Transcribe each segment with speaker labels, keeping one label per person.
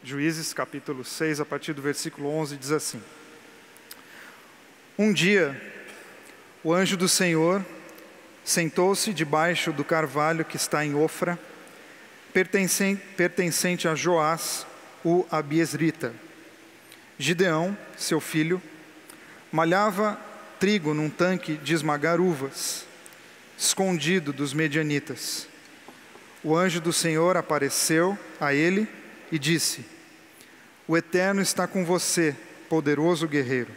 Speaker 1: Juízes, capítulo 6, a partir do versículo 11, diz assim: Um dia, o anjo do Senhor sentou-se debaixo do carvalho que está em Ofra, pertencente a Joás, o Abiesrita. Gideão, seu filho, malhava trigo num tanque de esmagar uvas, escondido dos medianitas. O anjo do Senhor apareceu a ele e disse: O Eterno está com você, poderoso guerreiro.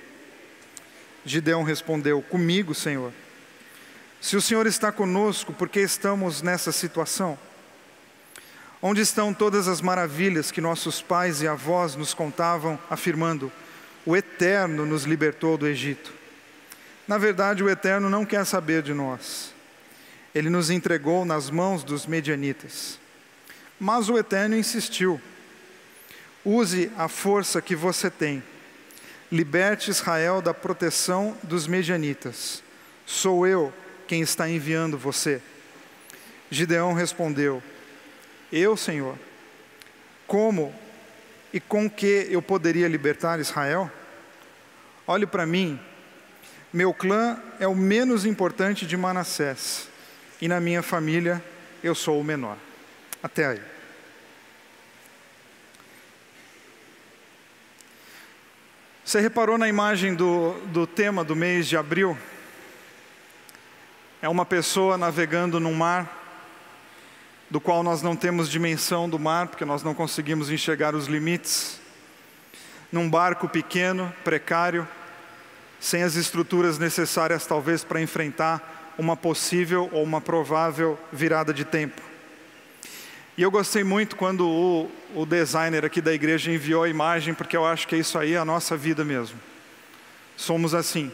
Speaker 1: Gideão respondeu: Comigo, Senhor. Se o Senhor está conosco, por que estamos nessa situação? Onde estão todas as maravilhas que nossos pais e avós nos contavam, afirmando: O Eterno nos libertou do Egito? Na verdade, o Eterno não quer saber de nós. Ele nos entregou nas mãos dos medianitas. Mas o Eterno insistiu: Use a força que você tem. Liberte Israel da proteção dos medianitas. Sou eu quem está enviando você. Gideão respondeu: Eu, Senhor, como e com que eu poderia libertar Israel? Olhe para mim, meu clã é o menos importante de Manassés, e na minha família eu sou o menor. Até aí. Você reparou na imagem do tema do mês de abril? É uma pessoa navegando num mar, do qual nós não temos dimensão do mar, porque nós não conseguimos enxergar os limites. Num barco pequeno, precário, sem as estruturas necessárias talvez para enfrentar uma possível ou uma provável virada de tempo. E eu gostei muito quando o designer aqui da igreja enviou a imagem, porque eu acho que isso aí é a nossa vida mesmo. Somos assim,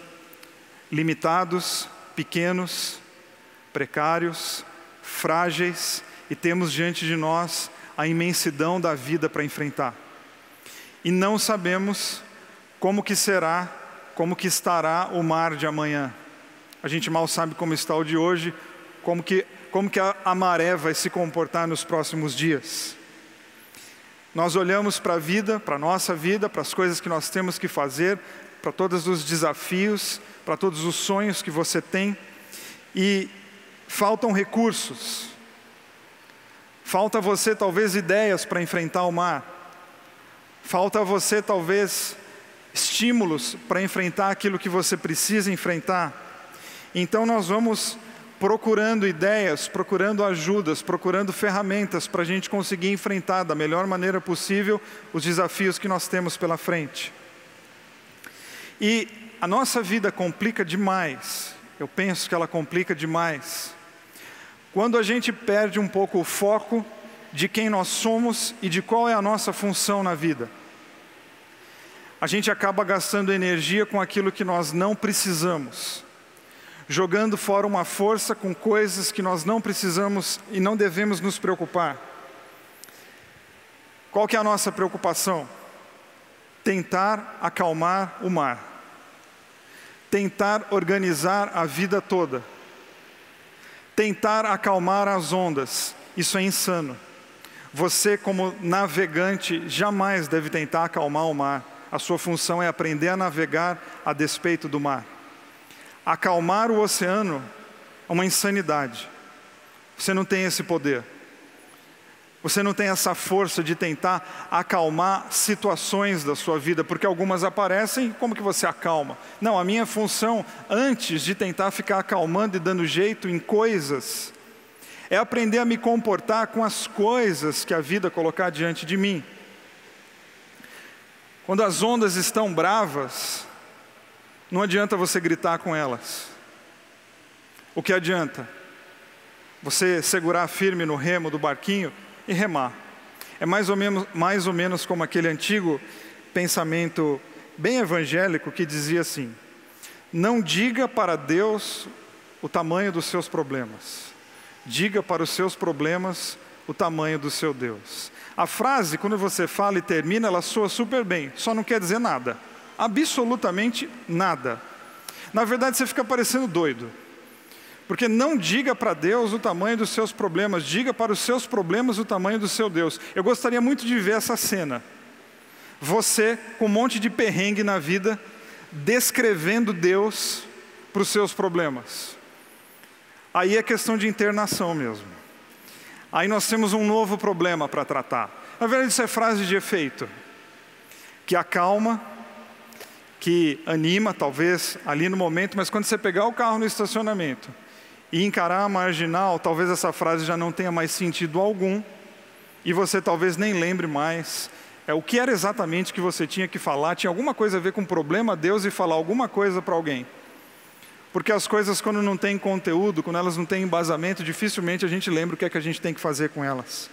Speaker 1: limitados, pequenos, precários, frágeis, e temos diante de nós a imensidão da vida para enfrentar. E não sabemos como que será, como que estará o mar de amanhã. A gente mal sabe como está o de hoje, como que a maré vai se comportar nos próximos dias. Nós olhamos para a vida, para a nossa vida, para as coisas que nós temos que fazer, para todos os desafios, para todos os sonhos que você tem, e faltam recursos. Falta a você talvez ideias para enfrentar o mar. Falta a você talvez estímulos para enfrentar aquilo que você precisa enfrentar. Então nós vamos procurando ideias, procurando ajudas, procurando ferramentas para a gente conseguir enfrentar da melhor maneira possível os desafios que nós temos pela frente. E a nossa vida complica demais, eu penso que ela complica demais, quando a gente perde um pouco o foco de quem nós somos e de qual é a nossa função na vida. A gente acaba gastando energia com aquilo que nós não precisamos, jogando fora uma força com coisas que nós não precisamos e não devemos nos preocupar. Qual que é a nossa preocupação? Tentar acalmar o mar. Tentar organizar a vida toda. Tentar acalmar as ondas. Isso é insano. Você, como navegante, jamais deve tentar acalmar o mar. A sua função é aprender a navegar a despeito do mar. Acalmar o oceano é uma insanidade. Você não tem esse poder. Você não tem essa força de tentar acalmar situações da sua vida, porque algumas aparecem, como que você acalma? Não, a minha função, antes de tentar ficar acalmando e dando jeito em coisas, é aprender a me comportar com as coisas que a vida colocar diante de mim. Quando as ondas estão bravas, não adianta você gritar com elas. O que adianta? Você segurar firme no remo do barquinho e remar. É mais ou menos como aquele antigo pensamento bem evangélico que dizia assim: não diga para Deus o tamanho dos seus problemas. diga para os seus problemas o tamanho do seu Deus. A frase, quando você fala e termina, ela soa super bem, só não quer dizer nada. Absolutamente nada. Na verdade, você fica parecendo doido. Porque não diga para Deus o tamanho dos seus problemas, diga para os seus problemas o tamanho do seu Deus. Eu gostaria muito de ver essa cena. Você, com um monte de perrengue na vida, descrevendo Deus para os seus problemas. Aí é questão de internação mesmo. Aí nós temos um novo problema para tratar. Na verdade, isso é frase de efeito, que acalma, que anima, talvez, ali no momento, mas quando você pegar o carro no estacionamento e encarar a marginal, talvez essa frase já não tenha mais sentido algum, e você talvez nem lembre mais o que era exatamente que você tinha que falar. Tinha alguma coisa a ver com o problema Deus e falar alguma coisa para alguém. Porque as coisas, quando não têm conteúdo, quando elas não têm embasamento, dificilmente a gente lembra o que é que a gente tem que fazer com elas.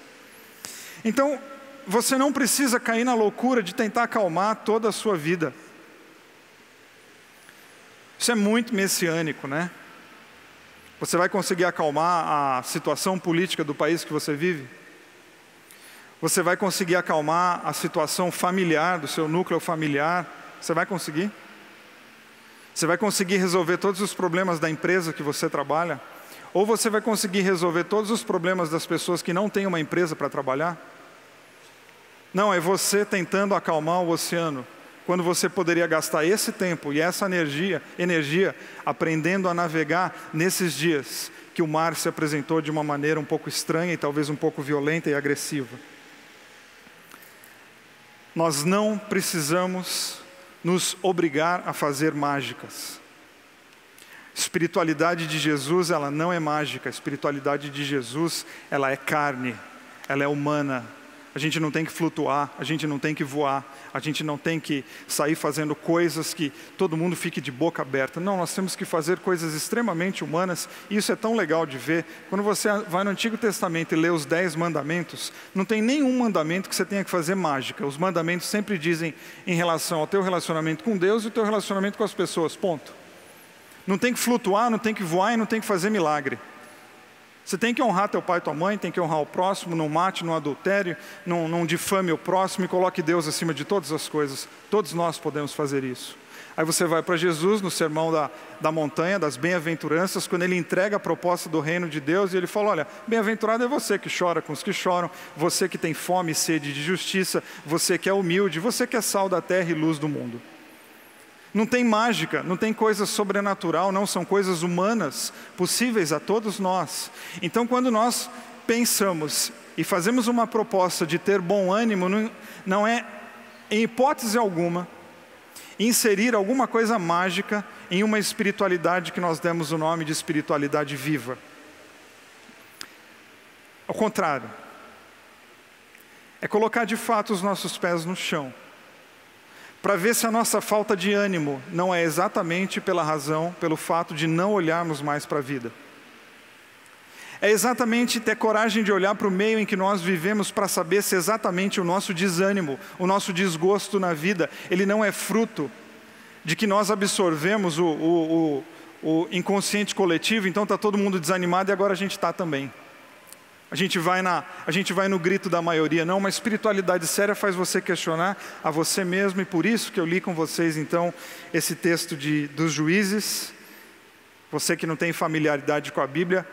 Speaker 1: Então, você não precisa cair na loucura de tentar acalmar toda a sua vida. Isso é muito messiânico, né? Você vai conseguir acalmar a situação política do país que você vive? Você vai conseguir acalmar a situação familiar, do seu núcleo familiar? Você vai conseguir? Você vai conseguir resolver todos os problemas da empresa que você trabalha? Ou você vai conseguir resolver todos os problemas das pessoas que não têm uma empresa para trabalhar? Não, é você tentando acalmar o oceano, quando você poderia gastar esse tempo e essa energia aprendendo a navegar nesses dias que o mar se apresentou de uma maneira um pouco estranha e talvez um pouco violenta e agressiva. Nós não precisamos nos obrigar a fazer mágicas. A espiritualidade de Jesus, ela não é mágica. A espiritualidade de Jesus, ela é carne, ela é humana. A gente não tem que flutuar, a gente não tem que voar, a gente não tem que sair fazendo coisas que todo mundo fique de boca aberta. Não, nós temos que fazer coisas extremamente humanas, e isso é tão legal de ver. Quando você vai no Antigo Testamento e lê os 10 mandamentos, não tem nenhum mandamento que você tenha que fazer mágica. Os mandamentos sempre dizem em relação ao teu relacionamento com Deus e o teu relacionamento com as pessoas, ponto. Não tem que flutuar, não tem que voar e não tem que fazer milagre. Você tem que honrar teu pai e tua mãe, tem que honrar o próximo, não mate, não adultere, não difame o próximo e coloque Deus acima de todas as coisas. Todos nós podemos fazer isso. Aí você vai para Jesus no sermão da montanha, das bem-aventuranças, quando ele entrega a proposta do reino de Deus e ele fala, olha, bem-aventurado é você que chora com os que choram, você que tem fome e sede de justiça, você que é humilde, você que é sal da terra e luz do mundo. Não tem mágica, não tem coisa sobrenatural, não, são coisas humanas, possíveis a todos nós. Então, quando nós pensamos e fazemos uma proposta de ter bom ânimo, não é, em hipótese alguma, inserir alguma coisa mágica em uma espiritualidade que nós demos o nome de espiritualidade viva. Ao contrário, é colocar de fato os nossos pés no chão, para ver se a nossa falta de ânimo não é exatamente pelo fato de não olharmos mais para a vida. É exatamente ter coragem de olhar para o meio em que nós vivemos para saber se exatamente o nosso desânimo, o nosso desgosto na vida, ele não é fruto de que nós absorvemos o inconsciente coletivo, então está todo mundo desanimado e agora a gente está também. A gente vai no grito da maioria. Não, uma espiritualidade séria faz você questionar a você mesmo, e por isso que eu li com vocês então esse texto dos Juízes. Você que não tem familiaridade com a Bíblia,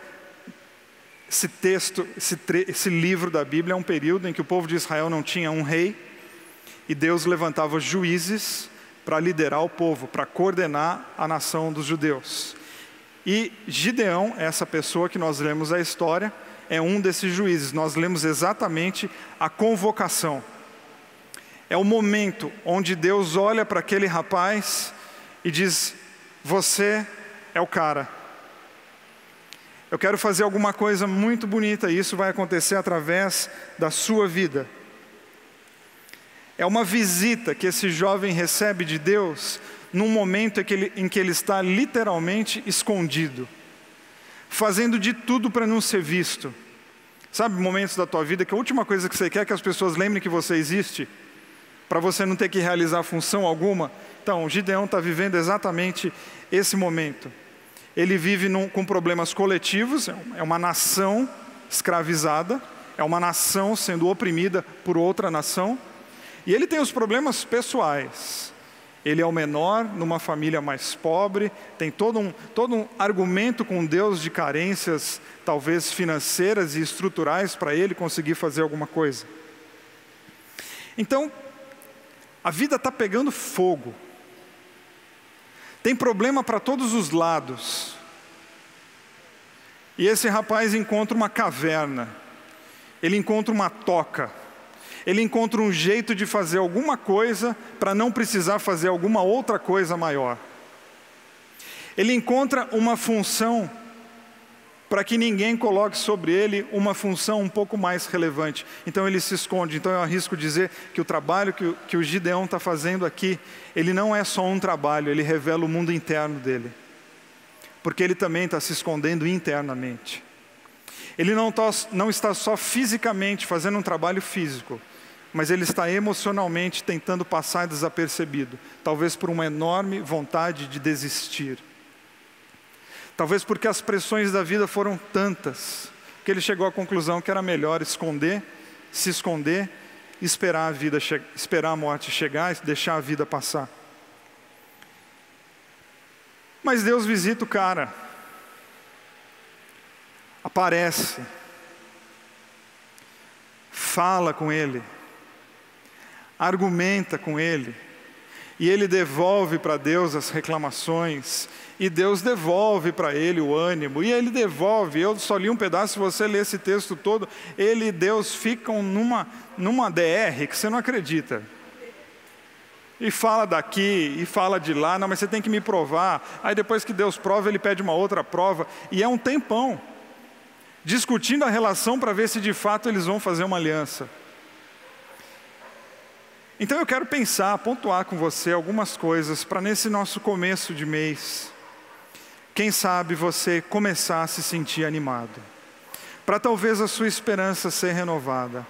Speaker 1: esse livro da Bíblia é um período em que o povo de Israel não tinha um rei, e Deus levantava juízes para liderar o povo, para coordenar a nação dos judeus. E Gideão, essa pessoa que nós lemos a história, é um desses juízes. Nós lemos exatamente a convocação. É o momento onde Deus olha para aquele rapaz e diz, você é o cara. Eu quero fazer alguma coisa muito bonita e isso vai acontecer através da sua vida. É uma visita que esse jovem recebe de Deus num momento em que ele está literalmente escondido, fazendo de tudo para não ser visto. Sabe momentos da tua vida que a última coisa que você quer é que as pessoas lembrem que você existe, para você não ter que realizar função alguma? Então, Gideão está vivendo exatamente esse momento. Ele vive com problemas coletivos, é uma nação escravizada, é uma nação sendo oprimida por outra nação. E ele tem os problemas pessoais. Ele é o menor numa família mais pobre, tem todo um argumento com Deus de carências, talvez financeiras e estruturais, para ele conseguir fazer alguma coisa. Então, a vida está pegando fogo. Tem problema para todos os lados. E esse rapaz encontra uma caverna, ele encontra uma toca, ele encontra um jeito de fazer alguma coisa para não precisar fazer alguma outra coisa maior. Ele encontra uma função para que ninguém coloque sobre ele uma função um pouco mais relevante. Então ele se esconde. Então eu arrisco dizer que o trabalho que o Gideão está fazendo aqui, ele não é só um trabalho, ele revela o mundo interno dele. Porque ele também está se escondendo internamente. Ele não está só fisicamente fazendo um trabalho físico, mas ele está emocionalmente tentando passar desapercebido, talvez por uma enorme vontade de desistir. Talvez porque as pressões da vida foram tantas, que ele chegou à conclusão que era melhor se esconder, esperar a morte chegar e deixar a vida passar. Mas Deus visita o cara, aparece, fala com ele, argumenta com ele, e ele devolve para Deus as reclamações, e Deus devolve para ele o ânimo, e ele devolve. Eu só li um pedaço, se você ler esse texto todo, ele e Deus ficam numa DR que você não acredita. E fala daqui, e fala de lá, não, mas você tem que me provar. Aí depois que Deus prova, ele pede uma outra prova, e é um tempão, discutindo a relação para ver se de fato eles vão fazer uma aliança. Então eu quero pensar, pontuar com você algumas coisas para nesse nosso começo de mês, quem sabe você começar a se sentir animado, para talvez a sua esperança ser renovada,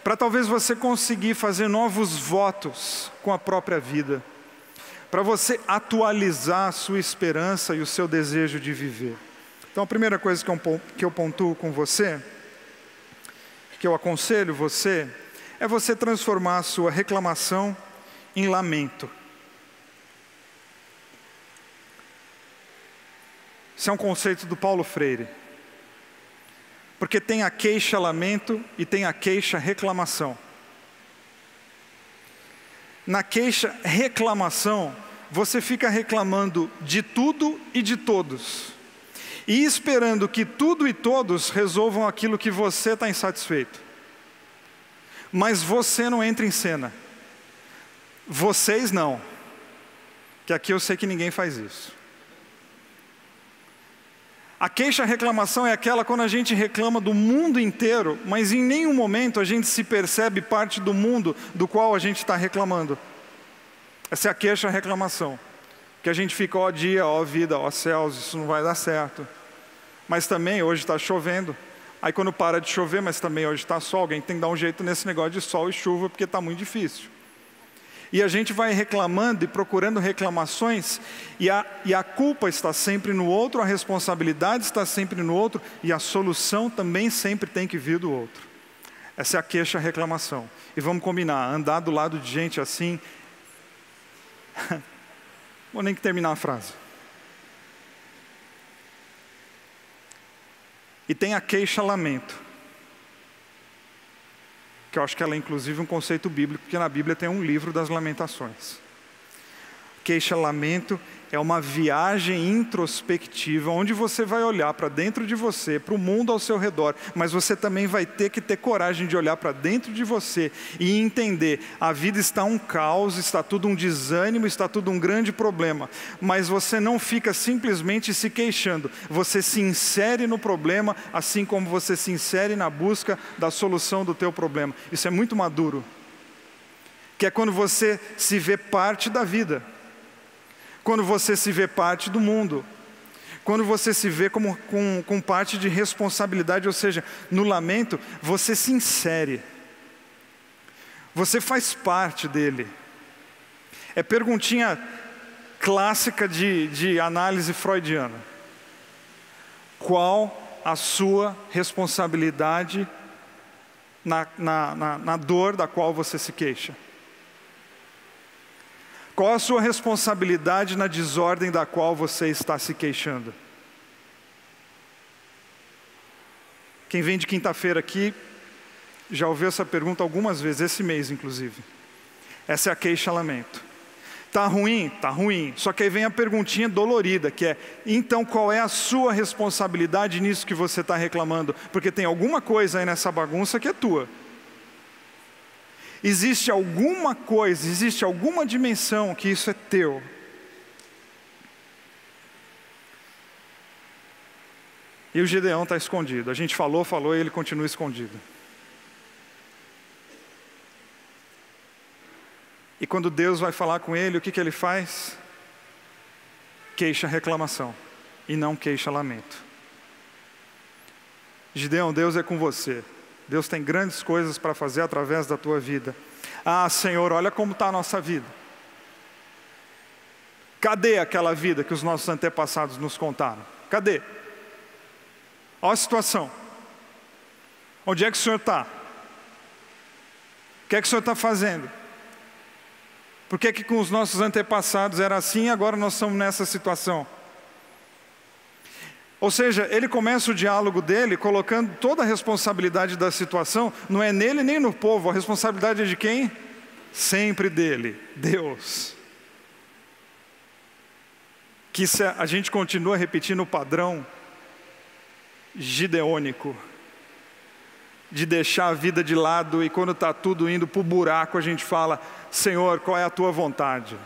Speaker 1: para talvez você conseguir fazer novos votos com a própria vida, para você atualizar a sua esperança e o seu desejo de viver. Então a primeira coisa que eu pontuo com você, que eu aconselho você, é você transformar a sua reclamação em lamento. Isso é um conceito do Paulo Freire. Porque tem a queixa-lamento e tem a queixa-reclamação. Na queixa-reclamação, você fica reclamando de tudo e de todos. E esperando que tudo e todos resolvam aquilo que você está insatisfeito. Mas você não entra em cena. Vocês não. Que aqui eu sei que ninguém faz isso. A queixa-reclamação é aquela quando a gente reclama do mundo inteiro, mas em nenhum momento a gente se percebe parte do mundo do qual a gente está reclamando. Essa é a queixa-reclamação. Que a gente fica, ó dia, ó vida, ó céus, isso não vai dar certo. Mas também hoje está chovendo. Aí quando para de chover, mas também hoje está sol, alguém tem que dar um jeito nesse negócio de sol e chuva, porque está muito difícil. E a gente vai reclamando e procurando reclamações, e a culpa está sempre no outro, a responsabilidade está sempre no outro, e a solução também sempre tem que vir do outro. Essa é a queixa-reclamação. E vamos combinar, andar do lado de gente assim... Vou nem que terminar a frase. E tem a queixa-lamento, que eu acho que ela é inclusive um conceito bíblico, porque na Bíblia tem um livro das lamentações. Queixa-lamento é uma viagem introspectiva, onde você vai olhar para dentro de você, para o mundo ao seu redor, mas você também vai ter que ter coragem de olhar para dentro de você e entender, a vida está um caos, está tudo um desânimo, está tudo um grande problema, mas você não fica simplesmente se queixando, você se insere no problema, assim como você se insere na busca da solução do teu problema. Isso é muito maduro, que é quando você se vê parte da vida, quando você se vê parte do mundo, quando você se vê com parte de responsabilidade, ou seja, no lamento, você se insere, você faz parte dele. É perguntinha clássica de análise freudiana. Qual a sua responsabilidade na dor da qual você se queixa? Qual a sua responsabilidade na desordem da qual você está se queixando? Quem vem de quinta-feira aqui já ouviu essa pergunta algumas vezes, esse mês inclusive. Essa é a queixa-lamento. Tá ruim? Tá ruim. Só que aí vem a perguntinha dolorida, que é: então qual é a sua responsabilidade nisso que você está reclamando? Porque tem alguma coisa aí nessa bagunça que é tua. Existe alguma coisa, existe alguma dimensão que isso é teu. E o Gideão está escondido. A gente falou e ele continua escondido. E quando Deus vai falar com ele, o que ele faz? Queixa, reclamação, e não queixa, lamento. Gideão, Deus é com você. Deus tem grandes coisas para fazer através da tua vida. Ah, Senhor, olha como está a nossa vida. Cadê aquela vida que os nossos antepassados nos contaram? Cadê? Olha a situação. Onde é que o Senhor está? O que é que o Senhor está fazendo? Por que com os nossos antepassados era assim e agora nós estamos nessa situação? Ou seja, ele começa o diálogo dele colocando toda a responsabilidade da situação, não é nele nem no povo, a responsabilidade é de quem? Sempre dele, Deus. Que se a gente continua repetindo o padrão gideônico, de deixar a vida de lado e quando está tudo indo para o buraco a gente fala: Senhor, qual é a tua vontade?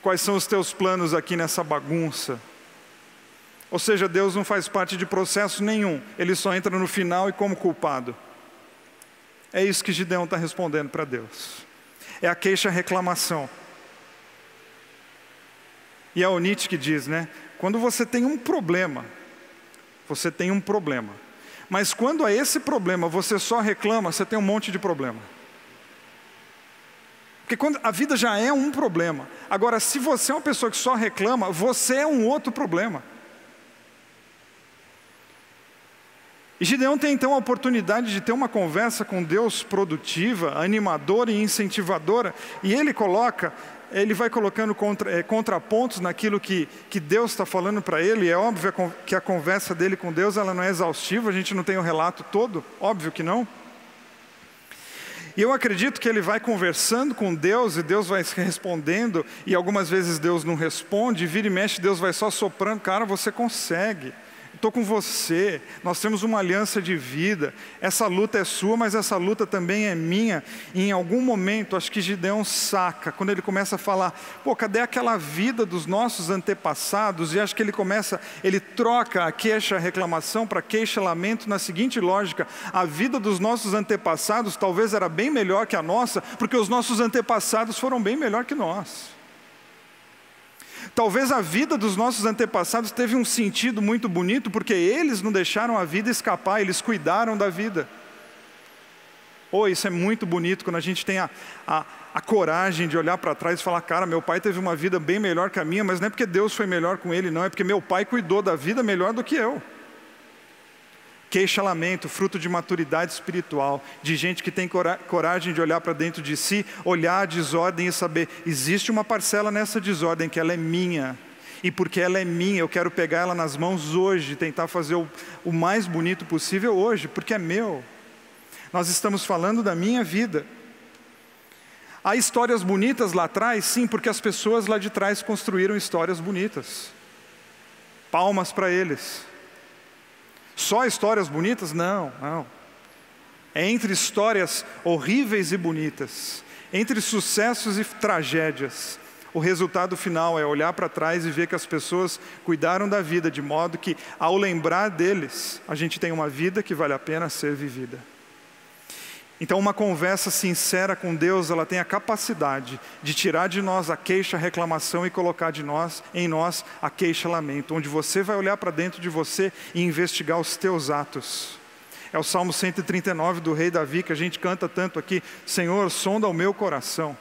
Speaker 1: Quais são os teus planos aqui nessa bagunça? Ou seja, Deus não faz parte de processo nenhum, ele só entra no final e como culpado. É isso que Gideão está respondendo para Deus. É a queixa, reclamação. E é o Nietzsche que diz, né? Quando você tem um problema, você tem um problema. Mas quando a esse problema você só reclama, você tem um monte de problema. Porque quando a vida já é um problema. Agora, se você é uma pessoa que só reclama, você é um outro problema. E Gideão tem então a oportunidade de ter uma conversa com Deus produtiva, animadora e incentivadora. E ele vai colocando contrapontos naquilo que Deus está falando para ele. É óbvio que a conversa dele com Deus ela não é exaustiva, a gente não tem o relato todo, óbvio que não. E eu acredito que ele vai conversando com Deus e Deus vai respondendo, e algumas vezes Deus não responde, vira e mexe, Deus vai só soprando: cara, você consegue. Estou com você, nós temos uma aliança de vida, essa luta é sua, mas essa luta também é minha. E em algum momento, acho que Gideão saca, quando ele começa a falar: pô, cadê aquela vida dos nossos antepassados? E acho que ele troca a queixa, a reclamação para queixa, lamento, na seguinte lógica: a vida dos nossos antepassados talvez era bem melhor que a nossa, porque os nossos antepassados foram bem melhor que nós. Talvez a vida dos nossos antepassados teve um sentido muito bonito, porque eles não deixaram a vida escapar, eles cuidaram da vida. Isso é muito bonito, quando a gente tem a coragem de olhar para trás e falar: cara, meu pai teve uma vida bem melhor que a minha, mas não é porque Deus foi melhor com ele, não, é porque meu pai cuidou da vida melhor do que eu. Queixa, lamento, fruto de maturidade espiritual, de gente que tem coragem de olhar para dentro de si, olhar a desordem e saber: existe uma parcela nessa desordem que ela é minha, e porque ela é minha, eu quero pegar ela nas mãos hoje, tentar fazer o mais bonito possível hoje, porque é meu. Nós estamos falando da minha vida. Há histórias bonitas lá atrás, sim, porque as pessoas lá de trás construíram histórias bonitas. Palmas para eles. Só histórias bonitas? Não. É entre histórias horríveis e bonitas, entre sucessos e tragédias. O resultado final é olhar para trás e ver que as pessoas cuidaram da vida, de modo que, ao lembrar deles, a gente tem uma vida que vale a pena ser vivida. Então, uma conversa sincera com Deus, ela tem a capacidade de tirar de nós a queixa, a reclamação e colocar em nós a queixa, lamento, onde você vai olhar para dentro de você e investigar os teus atos. É o Salmo 139 do rei Davi, que a gente canta tanto aqui: Senhor, sonda o meu coração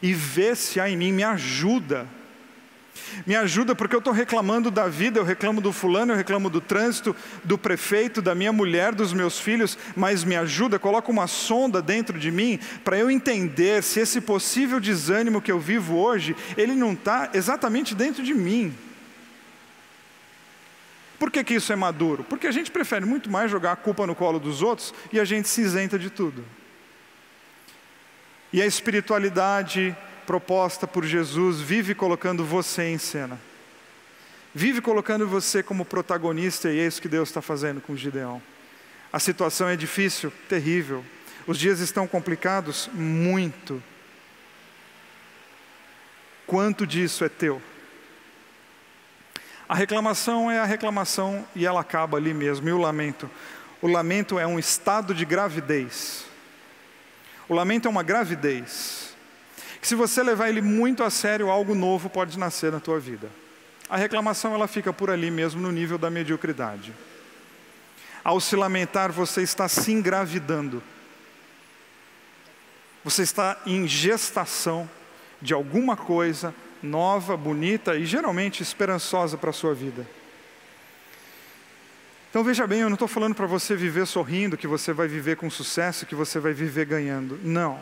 Speaker 1: e vê se há em mim, me ajuda. Me ajuda porque eu estou reclamando da vida, eu reclamo do fulano, eu reclamo do trânsito, do prefeito, da minha mulher, dos meus filhos, mas me ajuda, coloca uma sonda dentro de mim para eu entender se esse possível desânimo que eu vivo hoje, ele não está exatamente dentro de mim. Por que isso é maduro? Porque a gente prefere muito mais jogar a culpa no colo dos outros e a gente se isenta de tudo. E a espiritualidade proposta por Jesus vive colocando você em cena. Vive colocando você como protagonista, e é isso que Deus está fazendo com Gideão. A situação é difícil, terrível. Os dias estão complicados, muito. Quanto disso é teu? A reclamação é a reclamação e ela acaba ali mesmo. E o lamento? O lamento é um estado de gravidez. O lamento é uma gravidez. Que se você levar ele muito a sério, algo novo pode nascer na tua vida. A reclamação ela fica por ali mesmo no nível da mediocridade. Ao se lamentar, você está se engravidando. Você está em gestação de alguma coisa nova, bonita e geralmente esperançosa para a sua vida. Então veja bem, eu não estou falando para você viver sorrindo, que você vai viver com sucesso, que você vai viver ganhando. Não.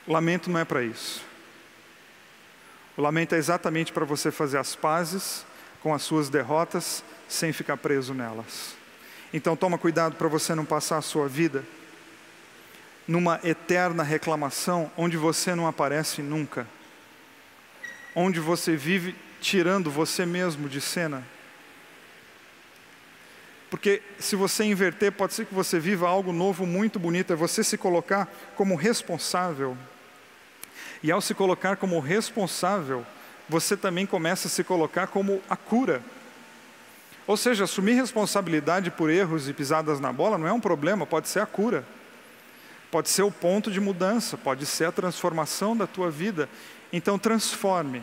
Speaker 1: O lamento não é para isso. O lamento é exatamente para você fazer as pazes com as suas derrotas, sem ficar preso nelas. Então toma cuidado para você não passar a sua vida numa eterna reclamação, onde você não aparece nunca. Onde você vive tirando você mesmo de cena. Porque se você inverter, pode ser que você viva algo novo, muito bonito, é você se colocar como responsável. E ao se colocar como responsável, você também começa a se colocar como a cura. Ou seja, assumir responsabilidade por erros e pisadas na bola não é um problema, pode ser a cura. Pode ser o ponto de mudança, pode ser a transformação da tua vida. Então transforme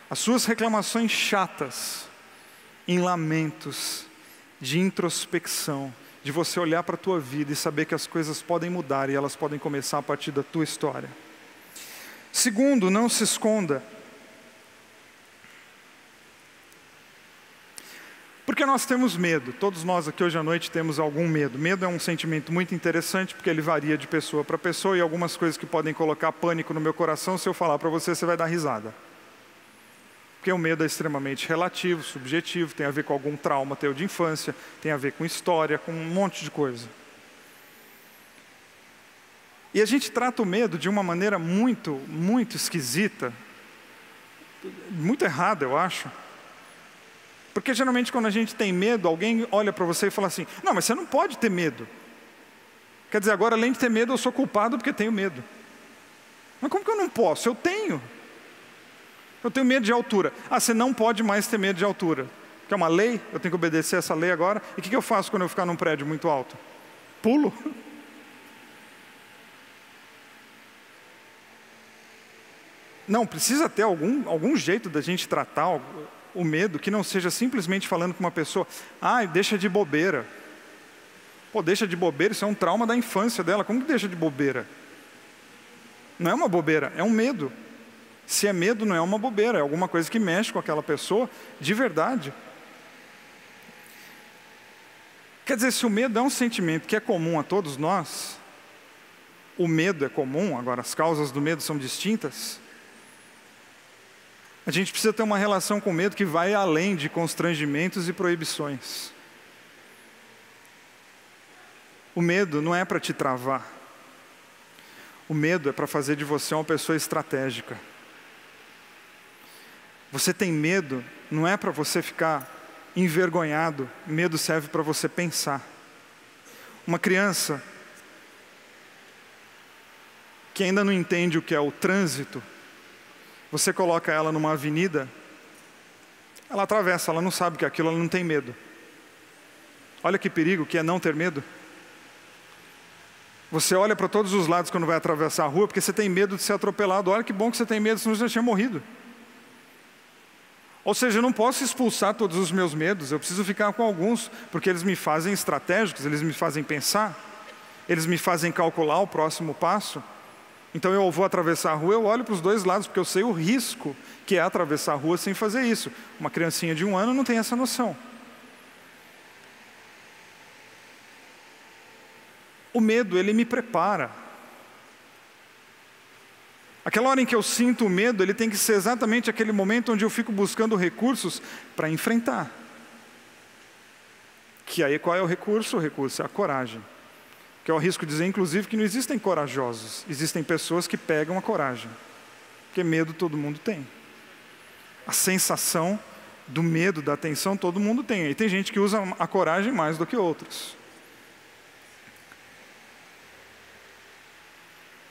Speaker 1: as suas reclamações chatas em lamentos, de introspecção, de você olhar para a tua vida e saber que as coisas podem mudar e elas podem começar a partir da tua história. Segundo, não se esconda. Porque nós temos medo, todos nós aqui hoje à noite temos algum medo. Medo é um sentimento muito interessante porque ele varia de pessoa para pessoa e algumas coisas que podem colocar pânico no meu coração, se eu falar para você, você vai dar risada. Porque o medo é extremamente relativo, subjetivo, tem a ver com algum trauma teu de infância, tem a ver com história, com um monte de coisa. E a gente trata o medo de uma maneira muito, muito esquisita, muito errada, eu acho. Porque geralmente quando a gente tem medo, alguém olha para você e fala assim, não, mas você não pode ter medo. Quer dizer, agora além de ter medo, eu sou culpado porque tenho medo. Mas como que eu não posso? Eu tenho. Eu tenho medo de altura. Ah, você não pode mais ter medo de altura. Que é uma lei, eu tenho que obedecer essa lei agora. E o que eu faço quando eu ficar num prédio muito alto? Pulo. Não, precisa ter algum jeito da gente tratar o medo, que não seja simplesmente falando com uma pessoa, deixa de bobeira. Pô, deixa de bobeira, isso é um trauma da infância dela, como que deixa de bobeira? Não é uma bobeira, é um medo. Se é medo, não é uma bobeira, é alguma coisa que mexe com aquela pessoa de verdade. Quer dizer, se o medo é um sentimento que é comum a todos nós, o medo é comum, agora as causas do medo são distintas, a gente precisa ter uma relação com o medo que vai além de constrangimentos e proibições. O medo não é para te travar. O medo é para fazer de você uma pessoa estratégica. Você tem medo, não é para você ficar envergonhado. Medo serve para você pensar. Uma criança que ainda não entende o que é o trânsito, você coloca ela numa avenida, ela atravessa, ela não sabe o que é aquilo, ela não tem medo. Olha que perigo que é não ter medo. Você olha para todos os lados quando vai atravessar a rua, porque você tem medo de ser atropelado. Olha que bom que você tem medo, senão você já tinha morrido. Ou seja, eu não posso expulsar todos os meus medos, eu preciso ficar com alguns, porque eles me fazem estratégicos, eles me fazem pensar, eles me fazem calcular o próximo passo. Então eu vou atravessar a rua, eu olho para os dois lados, porque eu sei o risco que é atravessar a rua sem fazer isso. Uma criancinha de 1 ano não tem essa noção. O medo, ele me prepara. Aquela hora em que eu sinto o medo, ele tem que ser exatamente aquele momento onde eu fico buscando recursos para enfrentar. Que aí qual é o recurso? O recurso é a coragem. Que eu arrisco dizer, inclusive, que não existem corajosos. Existem pessoas que pegam a coragem. Porque medo todo mundo tem. A sensação do medo, da tensão, todo mundo tem. E tem gente que usa a coragem mais do que outros.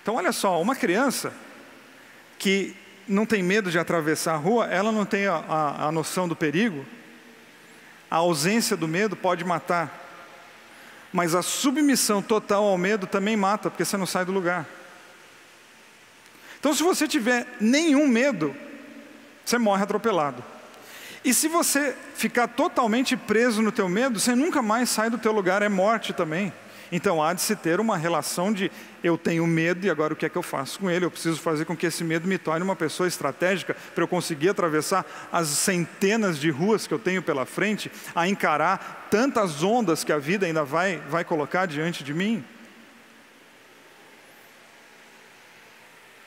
Speaker 1: Então, olha só, uma criança que não tem medo de atravessar a rua, ela não tem a noção do perigo. A ausência do medo pode matar. Mas a submissão total ao medo também mata, porque você não sai do lugar. Então, se você tiver nenhum medo, você morre atropelado. E se você ficar totalmente preso no teu medo, você nunca mais sai do teu lugar, é morte também. Então, há de se ter uma relação de eu tenho medo e agora o que é que eu faço com ele? Eu preciso fazer com que esse medo me torne uma pessoa estratégica para eu conseguir atravessar as centenas de ruas que eu tenho pela frente, a encarar tantas ondas que a vida ainda vai colocar diante de mim.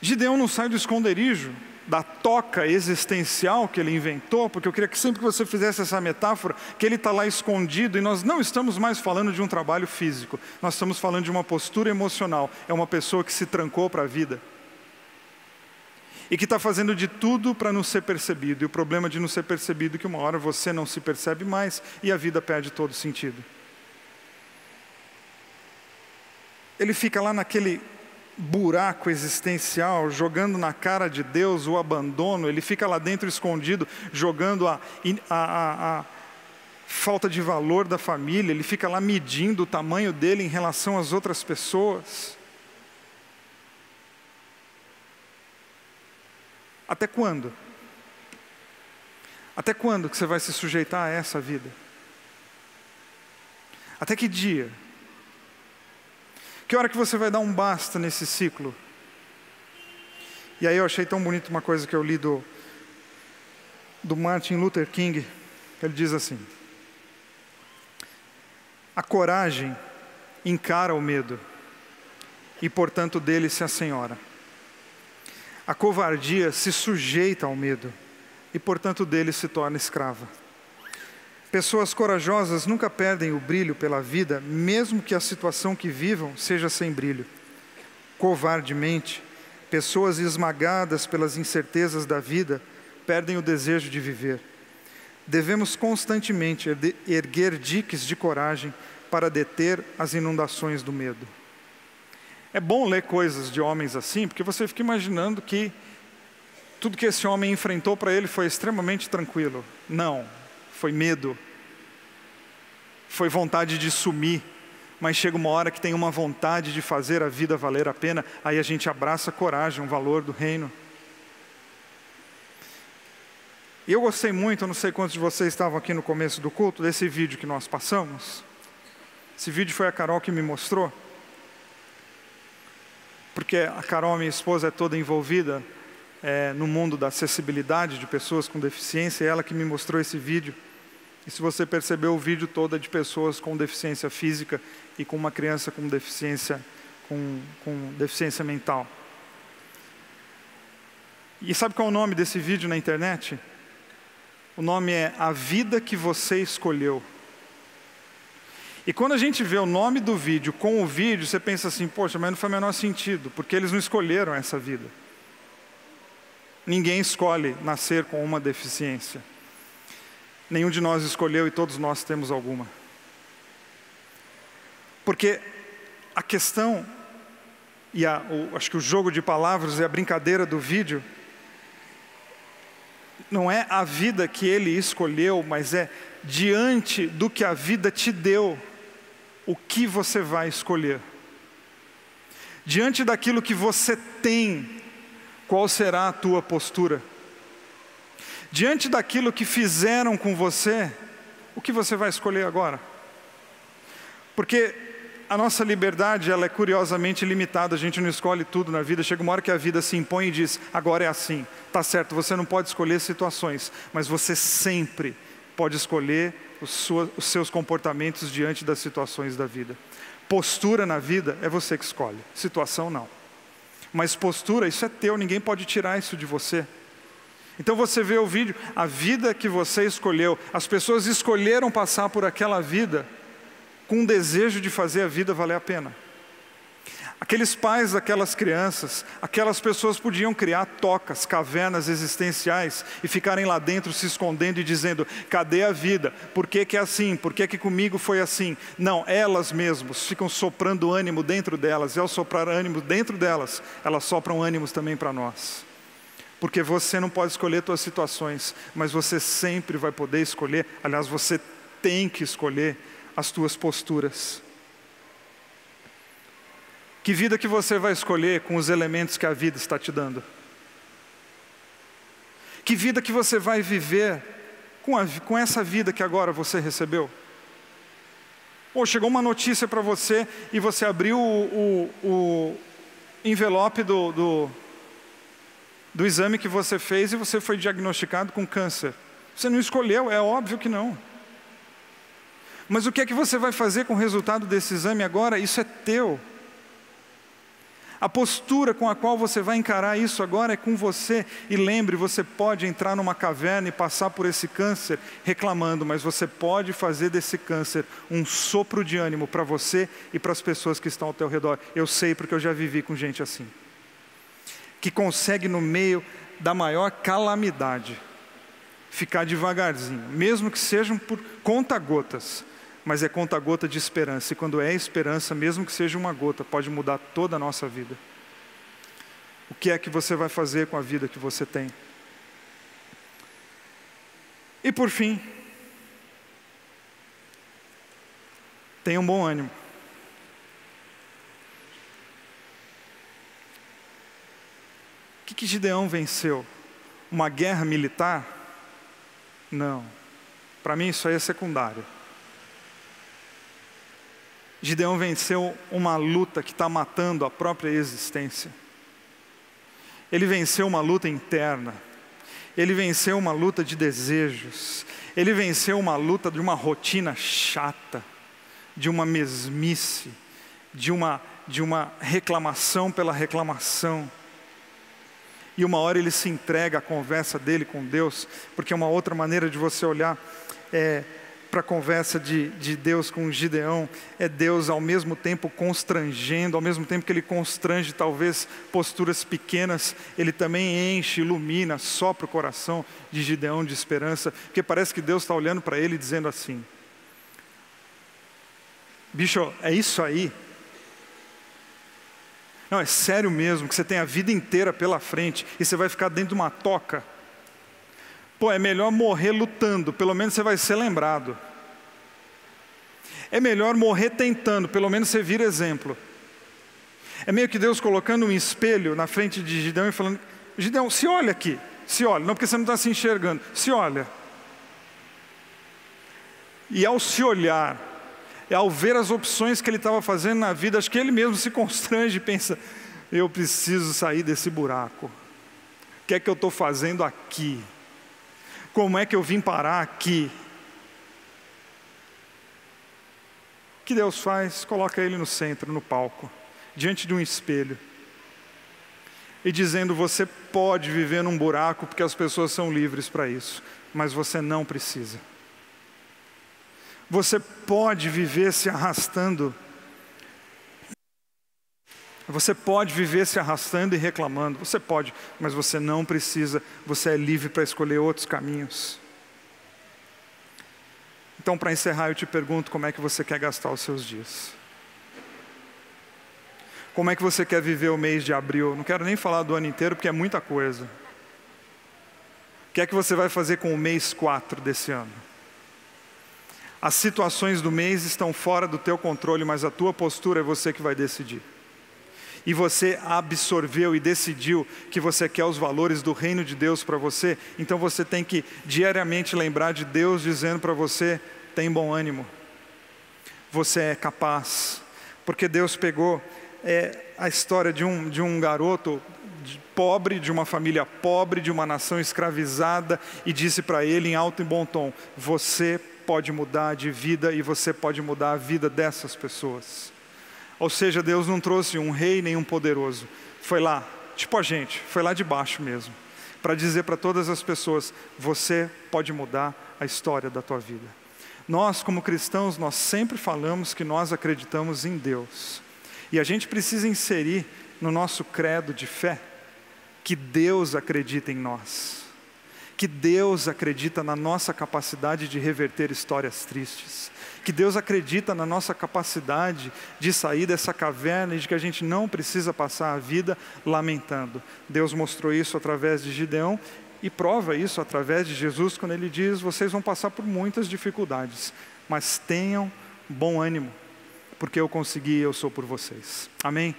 Speaker 1: Gideão não sai do esconderijo, da toca existencial que ele inventou, porque eu queria que sempre que você fizesse essa metáfora, que ele está lá escondido, e nós não estamos mais falando de um trabalho físico, nós estamos falando de uma postura emocional, é uma pessoa que se trancou para a vida, e que está fazendo de tudo para não ser percebido, e o problema de não ser percebido é que uma hora você não se percebe mais, e a vida perde todo sentido. Ele fica lá naquele buraco existencial, jogando na cara de Deus o abandono, ele fica lá dentro escondido, jogando a falta de valor da família, ele fica lá medindo o tamanho dele em relação às outras pessoas. Até quando? Até quando que você vai se sujeitar a essa vida? Até que dia? Que hora que você vai dar um basta nesse ciclo? E aí eu achei tão bonito uma coisa que eu li do Martin Luther King, que ele diz assim: a coragem encara o medo, e portanto dele se assenhora. A covardia se sujeita ao medo, e portanto dele se torna escrava. Pessoas corajosas nunca perdem o brilho pela vida, mesmo que a situação que vivam seja sem brilho. Covardemente, pessoas esmagadas pelas incertezas da vida perdem o desejo de viver. Devemos constantemente erguer diques de coragem para deter as inundações do medo. É bom ler coisas de homens assim, porque você fica imaginando que tudo que esse homem enfrentou para ele foi extremamente tranquilo. Não. Foi medo, foi vontade de sumir, mas chega uma hora que tem uma vontade de fazer a vida valer a pena, aí a gente abraça a coragem, um valor do reino. E eu gostei muito, eu não sei quantos de vocês estavam aqui no começo do culto, desse vídeo que nós passamos. Esse vídeo foi a Carol que me mostrou, porque a Carol, minha esposa, é toda envolvida no mundo da acessibilidade de pessoas com deficiência, é ela que me mostrou esse vídeo. E se você percebeu, o vídeo todo é de pessoas com deficiência física e com uma criança com deficiência mental. E sabe qual é o nome desse vídeo na internet? O nome é A Vida que Você Escolheu. E quando a gente vê o nome do vídeo com o vídeo, você pensa assim, poxa, mas não faz o menor sentido, porque eles não escolheram essa vida. Ninguém escolhe nascer com uma deficiência. Nenhum de nós escolheu e todos nós temos alguma. Porque a questão, acho que o jogo de palavras e a brincadeira do vídeo, não é a vida que ele escolheu, mas é diante do que a vida te deu, o que você vai escolher. Diante daquilo que você tem, qual será a tua postura? Diante daquilo que fizeram com você, o que você vai escolher agora? Porque a nossa liberdade, ela é curiosamente limitada, a gente não escolhe tudo na vida. Chega uma hora que a vida se impõe e diz, agora é assim. Tá certo, você não pode escolher situações, mas você sempre pode escolher os seus comportamentos diante das situações da vida. Postura na vida é você que escolhe, situação não. Mas postura, isso é teu, ninguém pode tirar isso de você. Então você vê o vídeo, a vida que você escolheu, as pessoas escolheram passar por aquela vida com um desejo de fazer a vida valer a pena. Aqueles pais daquelas crianças, aquelas pessoas podiam criar tocas, cavernas existenciais e ficarem lá dentro se escondendo e dizendo, cadê a vida? Por que que é assim? Por que que comigo foi assim? Não, elas mesmas ficam soprando ânimo dentro delas, e ao soprar ânimo dentro delas, elas sopram ânimos também para nós. Porque você não pode escolher suas situações, mas você sempre vai poder escolher, aliás, você tem que escolher as tuas posturas. Que vida que você vai escolher com os elementos que a vida está te dando? Que vida que você vai viver com essa vida que agora você recebeu? Ou chegou uma notícia para você e você abriu o envelope do exame que você fez e você foi diagnosticado com câncer. Você não escolheu, é óbvio que não. Mas o que é que você vai fazer com o resultado desse exame agora? Isso é teu. A postura com a qual você vai encarar isso agora é com você. E lembre, você pode entrar numa caverna e passar por esse câncer reclamando, mas você pode fazer desse câncer um sopro de ânimo para você e para as pessoas que estão ao teu redor. Eu sei porque eu já vivi com gente assim. Que consegue no meio da maior calamidade ficar devagarzinho, mesmo que sejam por conta-gotas. Mas é conta-gota de esperança, e quando é esperança, mesmo que seja uma gota, pode mudar toda a nossa vida. O que é que você vai fazer com a vida que você tem? E por fim, tenha um bom ânimo. O que Gideão venceu? Uma guerra militar? Não. Para mim isso aí é secundário. Gideão venceu uma luta que está matando a própria existência. Ele venceu uma luta interna. Ele venceu uma luta de desejos. Ele venceu uma luta de uma rotina chata, de uma mesmice, de uma reclamação pela reclamação. E uma hora ele se entrega à conversa dele com Deus, porque uma outra maneira de você olhar para a conversa de Deus com Gideão, é Deus ao mesmo tempo constrangendo, ao mesmo tempo que Ele constrange talvez posturas pequenas, Ele também enche, ilumina, sopra o coração de Gideão de esperança, porque parece que Deus está olhando para ele e dizendo assim, bicho, é isso aí? Não, é sério mesmo, que você tem a vida inteira pela frente, e você vai ficar dentro de uma toca? Pô, é melhor morrer lutando, pelo menos você vai ser lembrado. É melhor morrer tentando, pelo menos você vira exemplo. É meio que Deus colocando um espelho na frente de Gideão e falando, Gideão, se olha aqui, se olha, não porque você não está se enxergando, se olha. E ao se olhar, ao ver as opções que ele estava fazendo na vida, acho que ele mesmo se constrange e pensa, eu preciso sair desse buraco. O que é que eu estou fazendo aqui? Como é que eu vim parar aqui? O que Deus faz? Coloca ele no centro, no palco, diante de um espelho. E dizendo, você pode viver num buraco porque as pessoas são livres para isso, mas você não precisa. Você pode viver se arrastando. Você pode viver se arrastando e reclamando. Você pode, mas você não precisa. Você é livre para escolher outros caminhos. Então, para encerrar, eu te pergunto como é que você quer gastar os seus dias. Como é que você quer viver o mês de abril? Não quero nem falar do ano inteiro, porque é muita coisa. O que é que você vai fazer com o mês 4 desse ano? As situações do mês estão fora do teu controle, mas a tua postura é você que vai decidir. E você absorveu e decidiu que você quer os valores do reino de Deus para você, então você tem que diariamente lembrar de Deus dizendo para você, tem bom ânimo. Você é capaz, Porque Deus pegou a história de um garoto pobre, de uma família pobre, de uma nação escravizada, e disse para ele em alto e bom tom: você pode mudar de vida e você pode mudar a vida dessas pessoas. Ou seja, Deus não trouxe um rei nem um poderoso, foi lá, tipo a gente, foi lá de baixo mesmo, para dizer para todas as pessoas: você pode mudar a história da tua vida. Nós, como cristãos, nós sempre falamos que nós acreditamos em Deus, e a gente precisa inserir no nosso credo de fé que Deus acredita em nós, que Deus acredita na nossa capacidade de reverter histórias tristes, que Deus acredita na nossa capacidade de sair dessa caverna e de que a gente não precisa passar a vida lamentando. Deus mostrou isso através de Gideão e prova isso através de Jesus quando Ele diz: vocês vão passar por muitas dificuldades, mas tenham bom ânimo, porque eu consegui e eu sou por vocês. Amém?